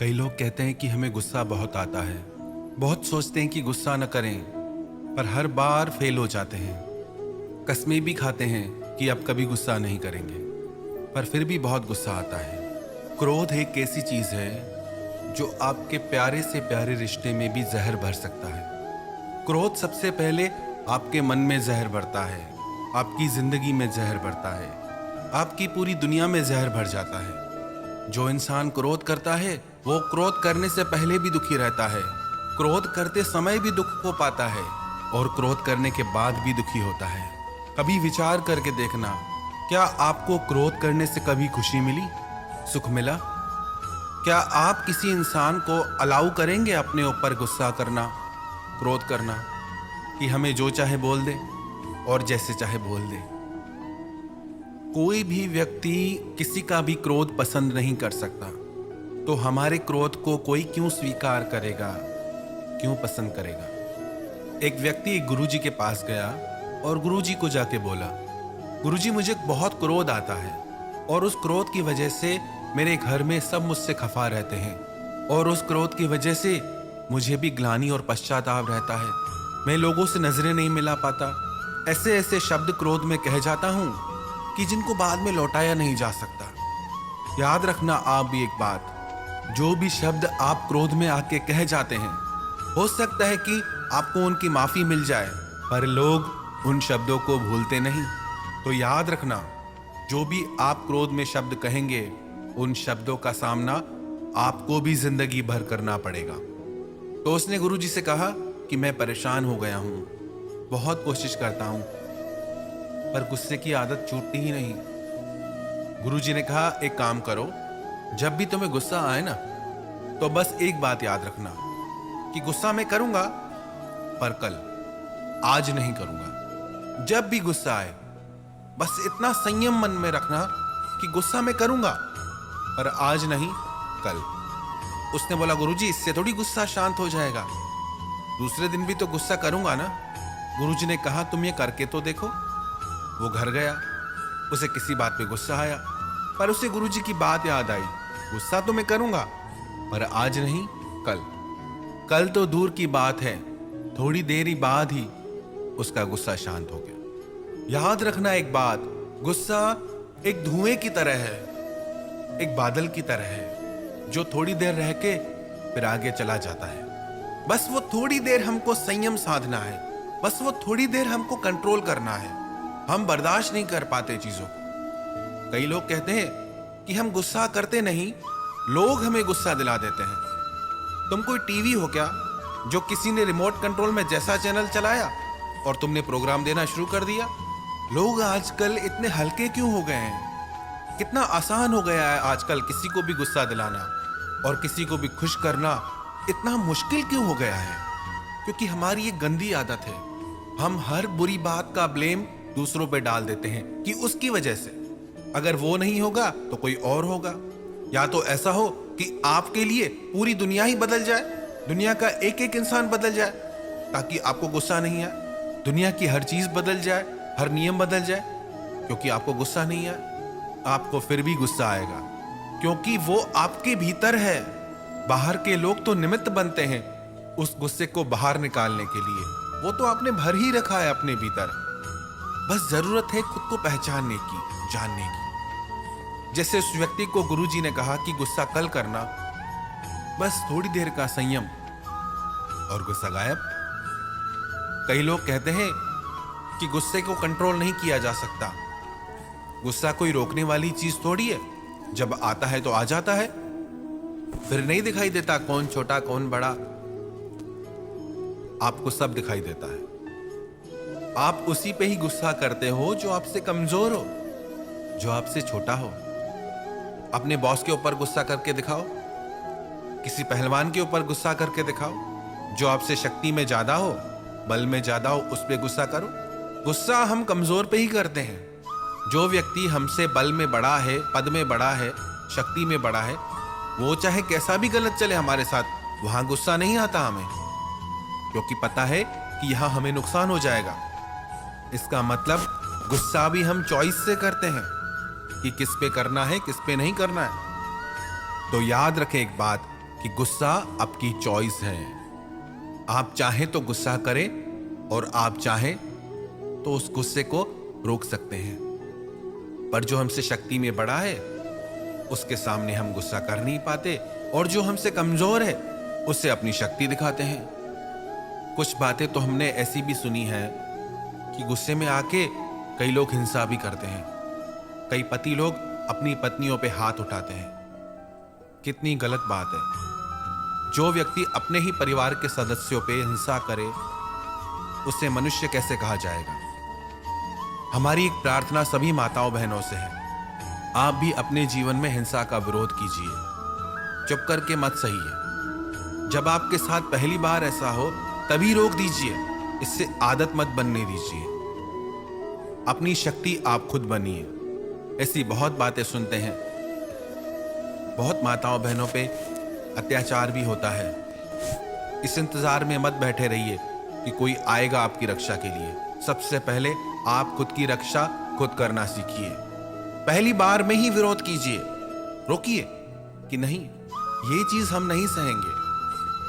कई लोग कहते हैं कि हमें गुस्सा बहुत आता है। बहुत सोचते हैं कि गुस्सा न करें, पर हर बार फेल हो जाते हैं। कस्में भी खाते हैं कि अब कभी गुस्सा नहीं करेंगे, पर फिर भी बहुत गुस्सा आता है। क्रोध एक ऐसी चीज है जो आपके प्यारे से प्यारे रिश्ते में भी जहर भर सकता है। क्रोध सबसे पहले आपके मन में जहर भरता है, आपकी जिंदगी में जहर भरता है, आपकी पूरी दुनिया में जहर भर जाता है। जो इंसान क्रोध करता है वो क्रोध करने से पहले भी दुखी रहता है, क्रोध करते समय भी दुख को पाता है और क्रोध करने के बाद भी दुखी होता है। कभी विचार करके देखना, क्या आपको क्रोध करने से कभी खुशी मिली, सुख मिला? क्या आप किसी इंसान को अलाउ करेंगे अपने ऊपर गुस्सा करना, क्रोध करना, कि हमें जो चाहे बोल दे और जैसे चाहे बोल दे? कोई भी व्यक्ति किसी का भी क्रोध पसंद नहीं कर सकता, तो हमारे क्रोध को कोई क्यों स्वीकार करेगा, क्यों पसंद करेगा? एक व्यक्ति एक गुरुजी के पास गया और गुरुजी को जाके बोला, गुरुजी मुझे बहुत क्रोध आता है और उस क्रोध की वजह से मेरे घर में सब मुझसे खफा रहते हैं और उस क्रोध की वजह से मुझे भी ग्लानि और पश्चाताप रहता है। मैं लोगों से नजरें नहीं मिला पाता, ऐसे ऐसे शब्द क्रोध में कह जाता हूं कि जिनको बाद में लौटाया नहीं जा सकता। याद रखना आप भी एक बात, जो भी शब्द आप क्रोध में आके कह जाते हैं, हो सकता है कि आपको उनकी माफी मिल जाए, पर लोग उन शब्दों को भूलते नहीं। तो याद रखना, जो भी आप क्रोध में शब्द कहेंगे, उन शब्दों का सामना आपको भी जिंदगी भर करना पड़ेगा। तो उसने गुरुजी से कहा कि मैं परेशान हो गया हूं, बहुत कोशिश करता हूं, पर गुस्से की आदत छूटती ही नहीं। गुरुजी ने कहा, एक काम करो, जब भी तुम्हें गुस्सा आए ना, तो बस एक बात याद रखना कि गुस्सा मैं करूंगा, पर कल, आज नहीं करूंगा। जब भी गुस्सा आए, बस इतना संयम मन में रखना कि गुस्सा मैं करूंगा, पर आज नहीं, कल। उसने बोला, गुरुजी इससे थोड़ी गुस्सा शांत हो जाएगा, दूसरे दिन भी तो गुस्सा करूंगा ना। गुरुजी ने कहा, तुम ये करके तो देखो। वो घर गया, उसे किसी बात पे गुस्सा आया, पर उसे गुरुजी की बात याद आई, गुस्सा तो मैं करूंगा, पर आज नहीं, कल। कल तो दूर की बात है, थोड़ी देर ही बाद ही उसका गुस्सा शांत हो गया। याद रखना एक बात, गुस्सा एक धुएं की तरह है, एक बादल की तरह है, जो थोड़ी देर रह के फिर आगे चला जाता है। बस वो थोड़ी देर हमको संयम साधना है, बस वो थोड़ी देर हमको कंट्रोल करना है। हम बर्दाश्त नहीं कर पाते चीजों को। कई लोग कहते हैं कि हम गुस्सा करते नहीं, लोग हमें गुस्सा दिला देते हैं। तुम कोई टीवी हो क्या, जो किसी ने रिमोट कंट्रोल में जैसा चैनल चलाया और तुमने प्रोग्राम देना शुरू कर दिया? लोग आजकल इतने हल्के क्यों हो गए हैं? कितना आसान हो गया है आजकल किसी को भी गुस्सा दिलाना और किसी को भी खुश करना इतना मुश्किल क्यों हो गया है? क्योंकि हमारी ये गंदी आदत है, हम हर बुरी बात का ब्लेम दूसरों पे डाल देते हैं कि उसकी वजह से, अगर वो नहीं होगा तो कोई और होगा। या तो ऐसा हो कि आपके लिए पूरी दुनिया ही बदल जाए, दुनिया का एक एक इंसान बदल जाए ताकि आपको गुस्सा नहीं आए, दुनिया की हर चीज बदल जाए, हर नियम बदल जाए क्योंकि आपको गुस्सा नहीं आए। आपको फिर भी गुस्सा आएगा क्योंकि वो आपके भीतर है। बाहर के लोग तो निमित्त बनते हैं उस गुस्से को बाहर निकालने के लिए, वो तो आपने भर ही रखा है अपने भीतर। बस जरूरत है खुद को पहचानने की, जानने की। जैसे उस व्यक्ति को गुरुजी ने कहा कि गुस्सा कल करना, बस थोड़ी देर का संयम और गुस्सा गायब। कई लोग कहते हैं कि गुस्से को कंट्रोल नहीं किया जा सकता। गुस्सा कोई रोकने वाली चीज थोड़ी है, जब आता है तो आ जाता है, फिर नहीं दिखाई देता कौन छोटा कौन बड़ा, आपको सब दिखाई देता है। आप उसी पे ही गुस्सा करते हो जो आपसे कमजोर हो, जो आपसे छोटा हो। अपने बॉस के ऊपर गुस्सा करके दिखाओ, किसी पहलवान के ऊपर गुस्सा करके दिखाओ, जो आपसे शक्ति में ज्यादा हो, बल में ज्यादा हो, उस पे गुस्सा करो। गुस्सा हम कमजोर पे ही करते हैं। जो व्यक्ति हमसे बल में बड़ा है, पद में बड़ा है, शक्ति में बड़ा है, वो चाहे कैसा भी गलत चले हमारे साथ, वहां गुस्सा नहीं आता हमें, क्योंकि पता है कि यहां हमें नुकसान हो जाएगा। इसका मतलब गुस्सा भी हम चॉइस से करते हैं कि किस पे करना है, किस पे नहीं करना है। तो याद रखें एक बात, कि गुस्सा आपकी चॉइस है। आप चाहें तो गुस्सा करें और आप चाहें तो उस गुस्से को रोक सकते हैं। पर जो हमसे शक्ति में बड़ा है उसके सामने हम गुस्सा कर नहीं पाते, और जो हमसे कमजोर है उससे अपनी शक्ति दिखाते हैं। कुछ बातें तो हमने ऐसी भी सुनी है कि गुस्से में आके कई लोग हिंसा भी करते हैं। कई पति लोग अपनी पत्नियों पे हाथ उठाते हैं। कितनी गलत बात है। जो व्यक्ति अपने ही परिवार के सदस्यों पे हिंसा करे उसे मनुष्य कैसे कहा जाएगा। हमारी एक प्रार्थना सभी माताओं बहनों से है, आप भी अपने जीवन में हिंसा का विरोध कीजिए। चुप करके मत सहिए। जब आपके साथ पहली बार ऐसा हो तभी रोक दीजिए, इससे आदत मत बनने दीजिए। अपनी शक्ति आप खुद बनिए। ऐसी बहुत बातें सुनते हैं, बहुत माताओं बहनों पे अत्याचार भी होता है। इस इंतजार में मत बैठे रहिए कि कोई आएगा आपकी रक्षा के लिए। सबसे पहले आप खुद की रक्षा खुद करना सीखिए। पहली बार में ही विरोध कीजिए, रोकिए कि नहीं, ये चीज हम नहीं सहेंगे,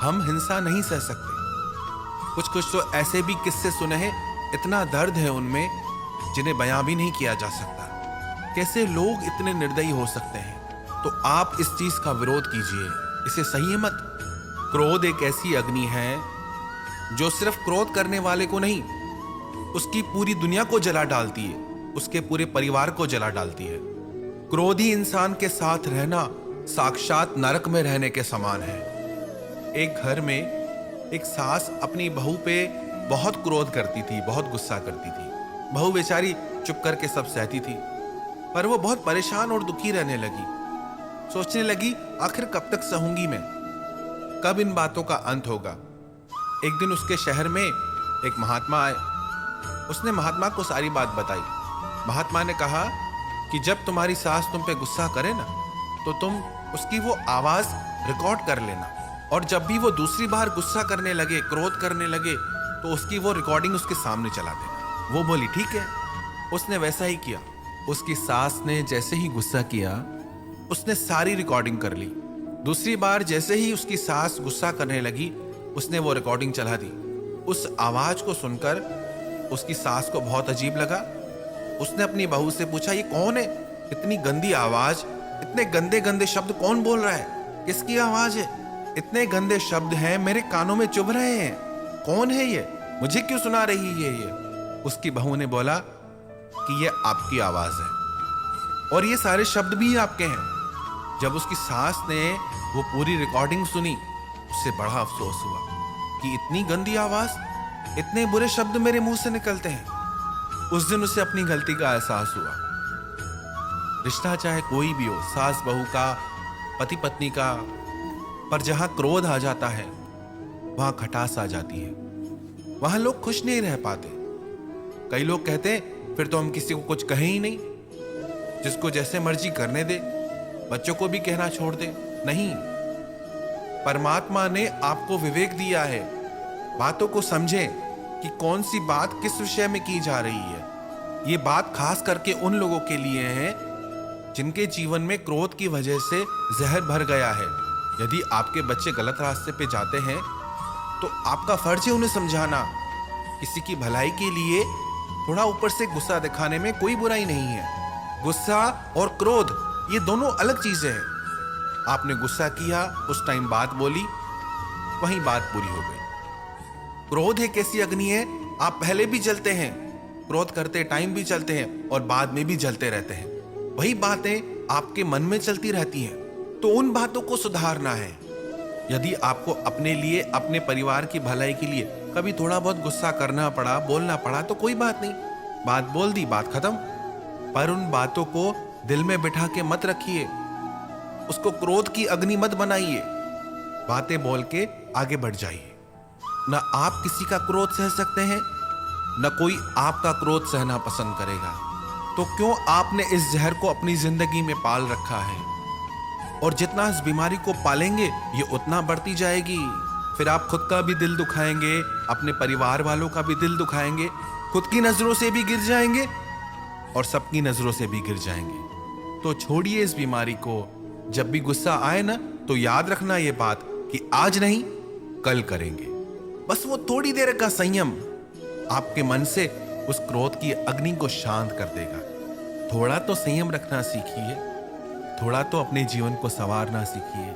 हम हिंसा नहीं सह सकते। कुछ तो ऐसे भी किस्से सुने हैं, इतना दर्द है उनमें जिन्हें बयां भी नहीं किया जा सकता। कैसे लोग इतने निर्दयी हो सकते हैं। तो आप इस चीज का विरोध कीजिए, इसे सही मत। क्रोध एक ऐसी अग्नि है जो सिर्फ क्रोध करने वाले को नहीं, उसकी पूरी दुनिया को जला डालती है, उसके पूरे परिवार को जला डालती है। क्रोधी इंसान के साथ रहना साक्षात नरक में रहने के समान है। एक घर में एक सास अपनी बहू पे बहुत क्रोध करती थी, बहुत गुस्सा करती थी। बहू बेचारी चुप करके सब सहती थी, पर वो बहुत परेशान और दुखी रहने लगी। सोचने लगी, आखिर कब तक सहूंगी मैं, कब इन बातों का अंत होगा। एक दिन उसके शहर में एक महात्मा आए। उसने महात्मा को सारी बात बताई। महात्मा ने कहा कि जब तुम्हारी सास तुम पे गुस्सा करे ना, तो तुम उसकी वो आवाज रिकॉर्ड कर लेना, और जब भी वो दूसरी बार गुस्सा करने लगे, क्रोध करने लगे, तो उसकी वो रिकॉर्डिंग उसके सामने चला देना। वो बोली ठीक है। उसने वैसा ही किया। उसकी सास ने जैसे ही गुस्सा किया, उसने सारी रिकॉर्डिंग कर ली। दूसरी बार जैसे ही उसकी सास गुस्सा करने लगी, उसने वो रिकॉर्डिंग चला दी। उस आवाज को सुनकर उसकी सास को बहुत अजीब लगा। उसने अपनी बहू से पूछा, ये कौन है? इतनी गंदी आवाज, इतने गंदे गंदे शब्द कौन बोल रहा है? किसकी आवाज है? इतने गंदे शब्द हैं, मेरे कानों में चुभ रहे हैं। कौन है ये? मुझे क्यों सुना रही है ये? उसकी बहू ने बोला कि ये आपकी आवाज है, और ये सारे शब्द भी आपके हैं। जब उसकी सास ने वो पूरी रिकॉर्डिंग सुनी, उससे बड़ा अफसोस हुआ कि इतनी गंदी आवाज, इतने बुरे शब्द मेरे मुंह से निकलते हैं। उस दिन उसे अपनी गलती का एहसास हुआ। रिश्ता चाहे कोई भी हो, सास बहू का, पति पत्नी का, पर जहां क्रोध आ जाता है वहां खटास आ जाती है, वहां लोग खुश नहीं रह पाते। कई लोग कहते हैं फिर तो हम किसी को कुछ कहें ही नहीं, जिसको जैसे मर्जी करने दे, बच्चों को भी कहना छोड़ दे। नहीं, परमात्मा ने आपको विवेक दिया है। बातों को समझें कि कौन सी बात किस विषय में की जा रही है। ये बात खास करके उन लोगों के लिए है जिनके जीवन में क्रोध की वजह से जहर भर गया है। यदि आपके बच्चे गलत रास्ते पे जाते हैं तो आपका फर्ज है उन्हें समझाना। किसी की भलाई के लिए थोड़ा ऊपर से गुस्सा दिखाने में कोई बुराई नहीं है। गुस्सा और क्रोध ये दोनों अलग चीजें हैं। आपने गुस्सा किया, उस टाइम बात बोली, वहीं बात पूरी हो गई। क्रोध एक ऐसी अग्नि है, आप पहले भी जलते हैं, क्रोध करते टाइम भी चलते हैं और बाद में भी जलते रहते हैं। वही बातें आपके मन में चलती रहती हैं, तो उन बातों को सुधारना है। यदि आपको अपने लिए, अपने परिवार की भलाई के लिए कभी थोड़ा बहुत गुस्सा करना पड़ा, बोलना पड़ा, तो कोई बात नहीं, बात बोल दी, बात खत्म। पर उन बातों को दिल में बिठा के मत रखिए, उसको क्रोध की अग्नि मत बनाइए। बातें बोल के आगे बढ़ जाइए। न आप किसी का क्रोध सह सकते हैं, न कोई आपका क्रोध सहना पसंद करेगा। तो क्यों आपने इस जहर को अपनी जिंदगी में पाल रखा है? और जितना इस बीमारी को पालेंगे ये उतना बढ़ती जाएगी। फिर आप खुद का भी दिल दुखाएंगे, अपने परिवार वालों का भी दिल दुखाएंगे, खुद की नजरों से भी गिर जाएंगे और सबकी नजरों से भी गिर जाएंगे। तो छोड़िए इस बीमारी को, जब भी गुस्सा आए ना तो याद रखना ये बात कि आज नहीं कल करेंगे। बस वो थोड़ी देर का संयम आपके मन से उस क्रोध की अग्नि को शांत कर देगा। थोड़ा तो संयम रखना सीखिए, थोड़ा तो अपने जीवन को संवारना सीखिए।